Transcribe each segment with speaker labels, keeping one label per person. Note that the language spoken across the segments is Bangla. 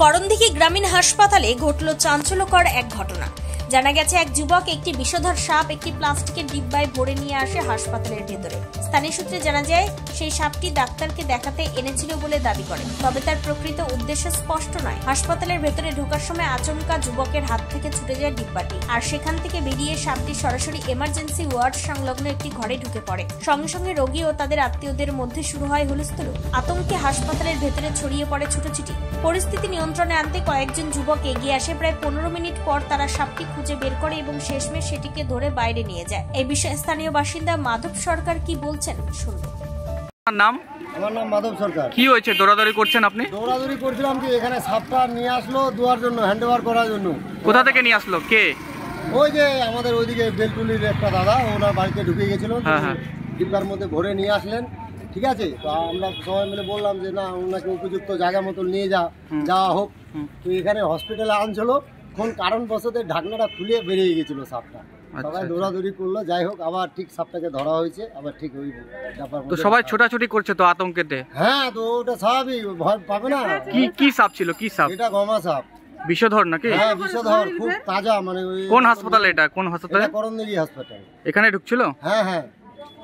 Speaker 1: করণদিঘি গ্রামীণ হাসপাতালে ঘটল চাঞ্চল্যকর এক ঘটনা। জানা গেছে, এক যুবক একটি বিষধর সাপ একটি প্লাস্টিকের ডিব্বায় ভরে নিয়ে আসে হাসপাতালের ভেতরে। স্থানীয় সূত্রে জানা যায়, সেই সাপটি ডাক্তারকে দেখাতে এনেছিল বলে দাবি করে, তবে তার প্রকৃত উদ্দেশ্য স্পষ্ট নয়। হাসপাতালের ভেতরে ঢোকার সময় আচমকা যুবকের হাত থেকে ছুটে যায় ডিব্বাটি, আর সেখান থেকে বেরিয়ে সাপটি সরাসরি এমার্জেন্সি ওয়ার্ড সংলগ্ন একটি ঘরে ঢুকে পড়ে। সঙ্গে সঙ্গে রোগী ও তাদের আত্মীয়দের মধ্যে শুরু হয় হুলস্থুল। আতঙ্কে হাসপাতালের ভেতরে ছড়িয়ে পড়ে ছুটোছুটি। পরিস্থিতি নিয়ন্ত্রণে আনতে কয়েকজন যুবক এগিয়ে আসে। প্রায় 15 মিনিট পর তারা সাপটি খুঁজে বের করে এবং শেষমেশ সেটিকে ধরে বাইরে নিয়ে যায়। এই বিষয়ে স্থানীয় বাসিন্দা মাধব সরকার কি বলছেন শুনবো।
Speaker 2: নাম?
Speaker 3: আমার নাম মাধব সরকার।
Speaker 2: কি হয়েছে, দৌড়াদৌড়ি করছেন আপনি?
Speaker 3: দৌড়াদৌড়ি করছিলাম কি, এখানে সাপটা নিয়ে আসলো দুয়ার জন্য, হ্যান্ড ওভার করার জন্য।
Speaker 2: কোথা থেকে নিয়ে আসলো, কে?
Speaker 3: ওই যে আমাদের ওইদিকে বেলটুলির একটা দাদা, ওনার বাড়িতে ঢুকে গেছিল, ডিব্বার মধ্যে ভরে নিয়ে আসলেন। ঠিক আছে, তো আমরা সবাই মিলে বললাম যে না, ওনাকে উপযুক্ত জায়গা মতো নিয়ে যাওয়া হোক। তো এখানে হসপিটালে আনছিল, কোন কারণবশত ঢাকনাটা খুলে বেরিয়ে গেছিল সাপটা। সবাই দৌড়াদৌড়ি করলো, যাই হোক আবার ঠিক সাপটাকে ধরা হয়েছে, আবার ঠিক ওই ব্যাপার।
Speaker 2: তো সবাই ছোটাছুটি করছে তো আতঙ্কেতে?
Speaker 3: হ্যাঁ, তো ওটা স্বাভাবিক, ভয় পাবে না।
Speaker 2: কি সাপ ছিল, কি সাপ?
Speaker 3: এটা গমা সাপ।
Speaker 2: বিষধর নাকি?
Speaker 3: হ্যাঁ, বিষধর, খুব তাজা। মানে
Speaker 2: কোন হাসপাতালে এটা? কোন হাসপাতালে?
Speaker 3: করণদিঘি হাসপাতাল।
Speaker 2: এখানে ঢুকছিল?
Speaker 3: হ্যাঁ হ্যাঁ,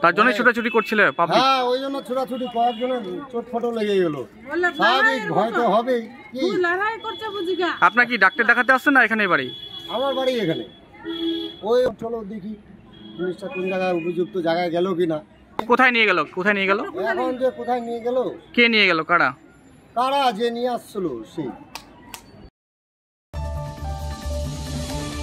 Speaker 2: তার জন্যই ছোটাছুটি করছিল পাবলিক?
Speaker 3: হ্যাঁ, ওই জন্য ছোটাছুটি করার জন্য চোটফটো লেগে গেল। স্বাভাবিক, ভয় তো হবেই। কি
Speaker 2: আপনার কি ডাক্তার দেখাতে আসছেন না এখানে বাড়ি?
Speaker 3: আমার বাড়ি এখানে। ওই চলো দেখি জিনিসটা কোন জায়গায় উপযুক্ত জায়গায় গেল কিনা।
Speaker 2: কোথায় নিয়ে গেল? কোথায় নিয়ে গেল?
Speaker 3: এখন যে কোথায় নিয়ে গেল,
Speaker 2: কে নিয়ে গেল, কারা
Speaker 3: যে নিয়ে আসছিল সেই।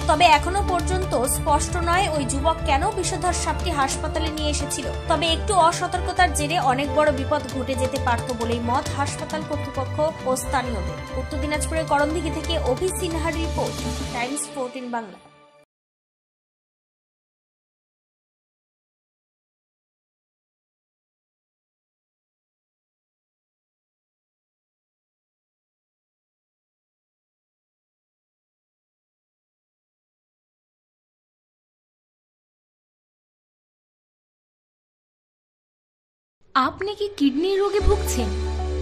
Speaker 1: তবে এখনো পর্যন্ত স্পষ্ট নয় ওই যুবক কেন বিষধর সাপটি হাসপাতালে নিয়ে এসেছিল। তবে একটু অসতর্কতার জেরে অনেক বড় বিপদ ঘটে যেতে পারত বলেই মত হাসপাতাল কর্তৃপক্ষ ও স্থানীয়দের। উত্তর দিনাজপুরের করণদিঘি থেকে অভি সিনহার রিপোর্ট, টাইমস 14 বাংলা।
Speaker 4: আপনি কি কিডনি রোগে ভুগছেন?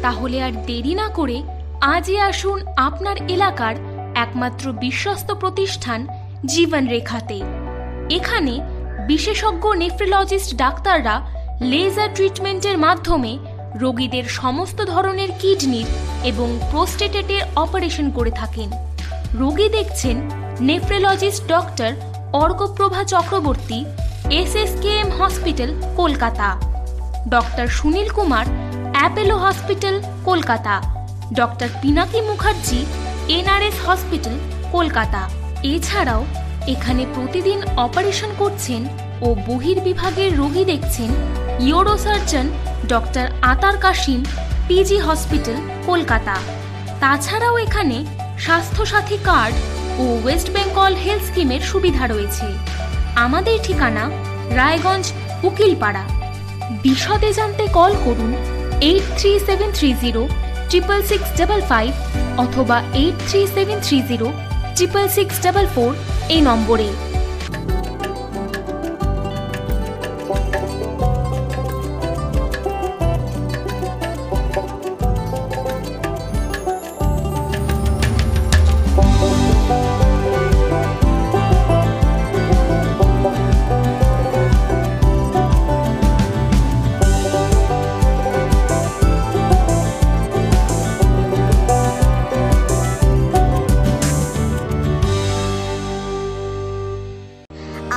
Speaker 4: তাহলে আর দেরি না করে আজই আসুন আপনার এলাকার একমাত্র বিশ্বস্ত প্রতিষ্ঠান জীবন রেখাতে। এখানে বিশেষজ্ঞ নেফ্রোলজিস্ট ডাক্তাররা লেজার ট্রিটমেন্টের মাধ্যমে রোগীদের সমস্ত ধরনের কিডনির এবং প্রোস্টেটের অপারেশন করে থাকেন। রোগী দেখছেন nephrologist doctor Arkaprabha Chakraborty, SSKM hospital, Kolkata. Doctor Sunil Kumar, Apollo hospital, Kolkata. Doctor Pinaki Mukherjee, NRS hospital, Kolkata. এছাড়াও এখানে প্রতিদিন অপারেশন করছেন ও বহির্বিভাগের রোগী দেখছেন ইউরোসার্জন ডক্টর আতার কাশিম, PG হসপিটাল, কলকাতা। তাছাড়াও এখানে স্বাস্থ্যসাথী কার্ড ও ওয়েস্ট বেঙ্গল হেলথ স্কিমের সুবিধা রয়েছে। আমাদের ঠিকানা রায়গঞ্জ, উকিলপাড়া। বিশদে জানতে কল করুন 8373066655 অথবা 8373066644 এই নম্বরে।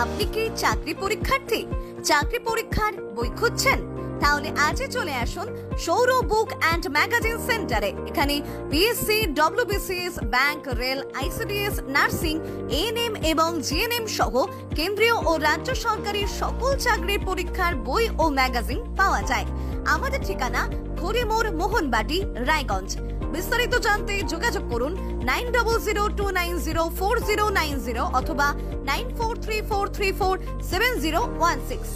Speaker 5: আপনি কি চাকরি পরীক্ষার্থী? চাকরি পরীক্ষার বই খুঁজছেন? তাহলে আজই চলে আসুন সৌরভ বুক অ্যান্ড ম্যাগাজিন সেন্টারে। এখানে BSc, WBCS, bank, rail, ICDS, nursing, ANM এবং GNM সহ কেন্দ্রীয় ও রাজ্য সরকারের সকল চাকরির পরীক্ষার বই ও ম্যাগাজিন পাওয়া যায়। আমাদের ঠিকানা খড়িমোড়, মোহনবাটি, রায়গঞ্জ। বিস্তারিত জানতে যোগাযোগ করুন 9002904090 অথবা 9434347016।